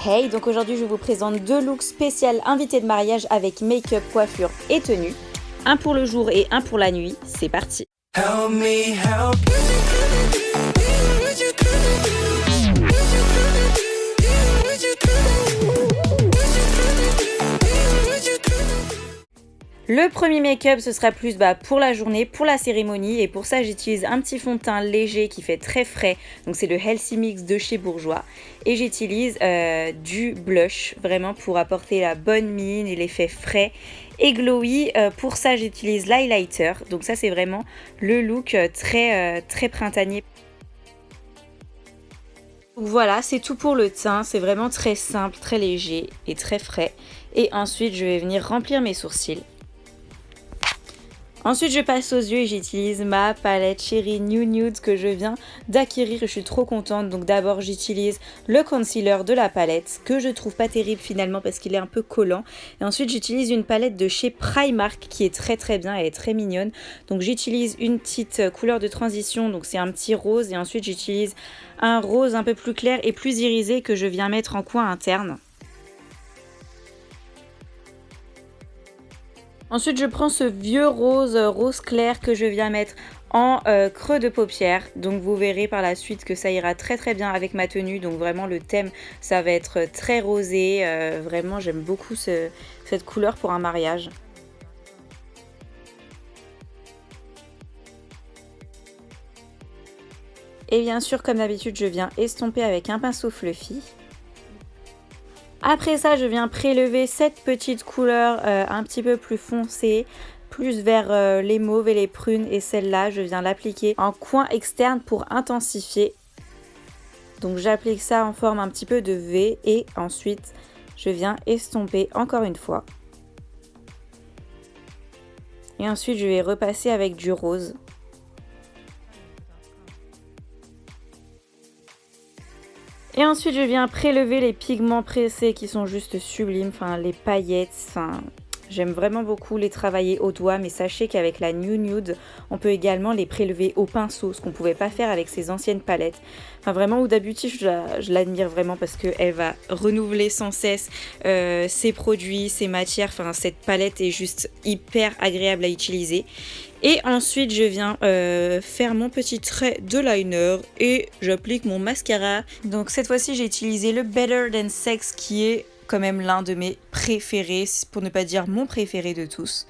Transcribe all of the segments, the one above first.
Hey, donc aujourd'hui je vous présente deux looks spéciaux invités de mariage avec make-up, coiffure et tenue. Un pour le jour et un pour la nuit, c'est parti. Help me, help. Le premier make-up ce sera plus pour la journée, pour la cérémonie, et pour ça j'utilise un petit fond de teint léger qui fait très frais, donc c'est le Healthy Mix de chez Bourjois, et j'utilise du blush vraiment pour apporter la bonne mine et l'effet frais et glowy. Pour ça j'utilise l'highlighter, donc ça c'est vraiment le look très printanier. Donc voilà, c'est tout pour le teint, c'est vraiment très simple, très léger et très frais. Et ensuite je vais venir remplir mes sourcils. Ensuite je passe aux yeux et j'utilise ma palette Cherry New Nude que je viens d'acquérir et je suis trop contente. Donc d'abord j'utilise le concealer de la palette que je trouve pas terrible finalement parce qu'il est un peu collant. Et ensuite j'utilise une palette de chez Primark qui est très bien, elle est très mignonne. Donc j'utilise une petite couleur de transition, donc c'est un petit rose, et ensuite j'utilise un rose un peu plus clair et plus irisé que je viens mettre en coin interne. Ensuite je prends ce vieux rose clair que je viens mettre en creux de paupière, donc vous verrez par la suite que ça ira très bien avec ma tenue. Donc vraiment le thème ça va être très rosé, vraiment j'aime beaucoup cette couleur pour un mariage. Et bien sûr comme d'habitude je viens estomper avec un pinceau fluffy. Après ça, je viens prélever cette petite couleur un petit peu plus foncée, plus vers les mauves et les prunes, et celle-là, je viens l'appliquer en coin externe pour intensifier. Donc j'applique ça en forme un petit peu de V et ensuite je viens estomper encore une fois. Et ensuite je vais repasser avec du rose. Et ensuite je viens prélever les pigments pressés qui sont juste sublimes, enfin les paillettes, j'aime vraiment beaucoup les travailler au doigt, mais sachez qu'avec la New Nude, on peut également les prélever au pinceau, ce qu'on ne pouvait pas faire avec ses anciennes palettes. Enfin vraiment, Huda Beauty, je l'admire vraiment parce qu'elle va renouveler sans cesse ses produits, ses matières. Enfin cette palette est juste hyper agréable à utiliser. Et ensuite je viens faire mon petit trait de liner et j'applique mon mascara. Donc cette fois-ci j'ai utilisé le Better Than Sex qui est quand même l'un de mes préférés, pour ne pas dire mon préféré de tous.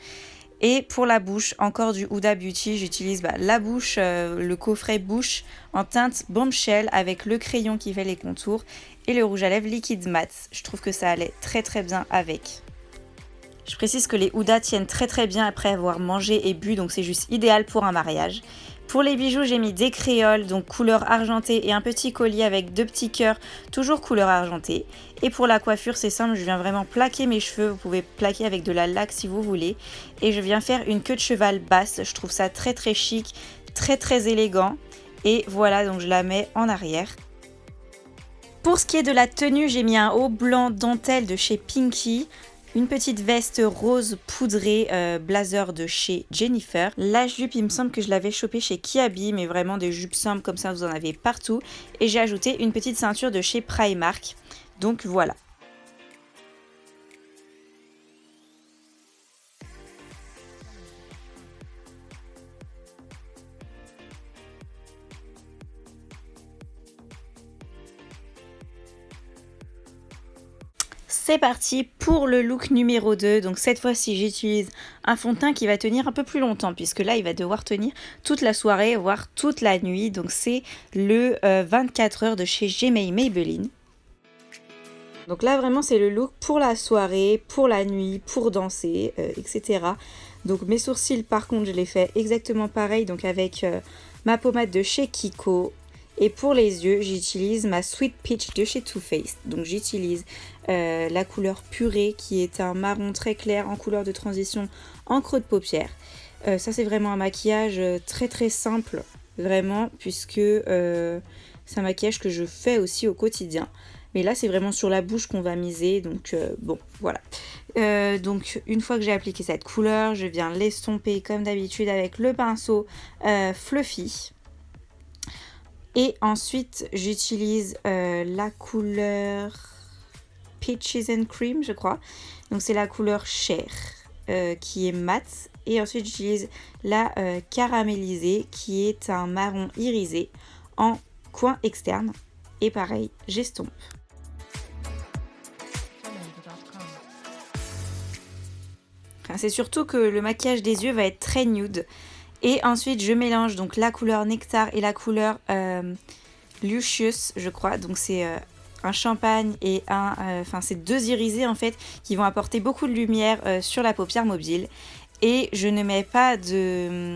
Et pour la bouche, encore du Huda Beauty, j'utilise la bouche, le coffret bouche en teinte Bombshell avec le crayon qui fait les contours et le rouge à lèvres liquide mat. Je trouve que ça allait très bien avec. Je précise que les Huda tiennent très bien après avoir mangé et bu, donc c'est juste idéal pour un mariage. Pour les bijoux, j'ai mis des créoles, donc couleur argentée, et un petit collier avec deux petits cœurs, toujours couleur argentée. Et pour la coiffure, c'est simple, je viens vraiment plaquer mes cheveux, vous pouvez plaquer avec de la laque si vous voulez. Et je viens faire une queue de cheval basse, je trouve ça très chic, très élégant. Et voilà, donc je la mets en arrière. Pour ce qui est de la tenue, j'ai mis un haut blanc dentelle de chez Pinky. Une petite veste rose poudrée blazer de chez Jennifer. La jupe, il me semble que je l'avais chopée chez Kiabi, mais vraiment des jupes simples comme ça, vous en avez partout. Et j'ai ajouté une petite ceinture de chez Primark. Donc voilà. C'est parti pour le look numéro 2. Donc cette fois-ci j'utilise un fond de teint qui va tenir un peu plus longtemps, puisque là il va devoir tenir toute la soirée, voire toute la nuit. Donc c'est le 24 heures de chez Gemay Maybelline. Donc là vraiment c'est le look pour la soirée, pour la nuit, pour danser, etc. Donc mes sourcils par contre je les fais exactement pareil, donc avec ma pommade de chez Kiko. Et pour les yeux, j'utilise ma Sweet Peach de chez Too Faced. Donc j'utilise la couleur purée qui est un marron très clair en couleur de transition en creux de paupière. Ça c'est vraiment un maquillage très simple, vraiment, puisque c'est un maquillage que je fais aussi au quotidien. Mais là c'est vraiment sur la bouche qu'on va miser, donc bon voilà. Donc une fois que j'ai appliqué cette couleur, je viens l'estomper comme d'habitude avec le pinceau Fluffy. Et ensuite j'utilise la couleur Peaches and Cream, je crois. Donc c'est la couleur chair qui est mat. Et ensuite j'utilise la caramélisée qui est un marron irisé en coin externe. Et pareil, j'estompe. Enfin, c'est surtout que le maquillage des yeux va être très nude. Et ensuite je mélange donc la couleur Nectar et la couleur Lucius, je crois. Donc c'est un champagne et enfin c'est deux irisés en fait qui vont apporter beaucoup de lumière sur la paupière mobile. Et je ne mets pas d'eyeliner,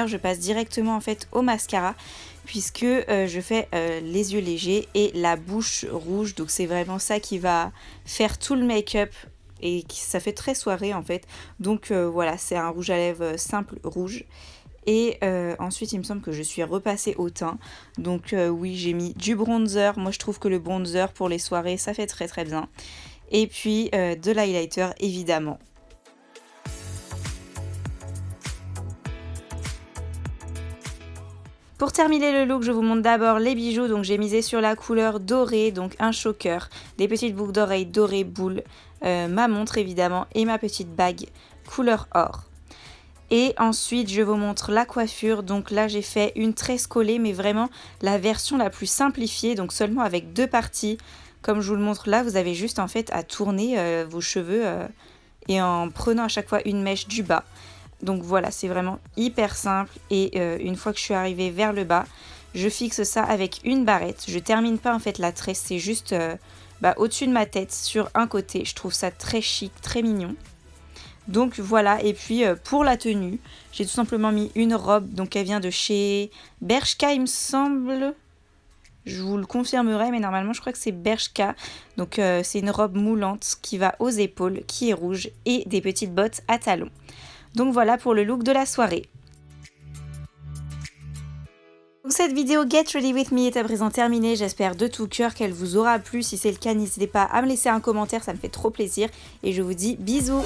je passe directement en fait au mascara puisque je fais les yeux légers et la bouche rouge. Donc c'est vraiment ça qui va faire tout le make-up et ça fait très soirée en fait. Donc voilà, c'est un rouge à lèvres simple rouge. Et ensuite il me semble que je suis repassée au teint. Donc oui, j'ai mis du bronzer. Moi je trouve que le bronzer pour les soirées ça fait très très bien. Et puis de l'highlighter évidemment. Pour terminer le look, je vous montre d'abord les bijoux. Donc j'ai misé sur la couleur dorée, donc un choker, des petites boucles d'oreilles dorées boules, ma montre évidemment et ma petite bague couleur or. Et ensuite je vous montre la coiffure. Donc là j'ai fait une tresse collée mais vraiment la version la plus simplifiée, donc seulement avec deux parties. Comme je vous le montre là, vous avez juste en fait à tourner vos cheveux et en prenant à chaque fois une mèche du bas. Donc voilà, c'est vraiment hyper simple et une fois que je suis arrivée vers le bas, je fixe ça avec une barrette. Je termine pas en fait la tresse, c'est juste au-dessus de ma tête sur un côté. Je trouve ça très chic, très mignon. Donc voilà, et puis pour la tenue, j'ai tout simplement mis une robe, donc elle vient de chez Bershka il me semble. Je vous le confirmerai, mais normalement je crois que c'est Bershka. Donc c'est une robe moulante qui va aux épaules, qui est rouge et des petites bottes à talons. Donc voilà pour le look de la soirée. Donc cette vidéo Get Ready With Me est à présent terminée. J'espère de tout cœur qu'elle vous aura plu. Si c'est le cas, n'hésitez pas à me laisser un commentaire, ça me fait trop plaisir. Et je vous dis bisous!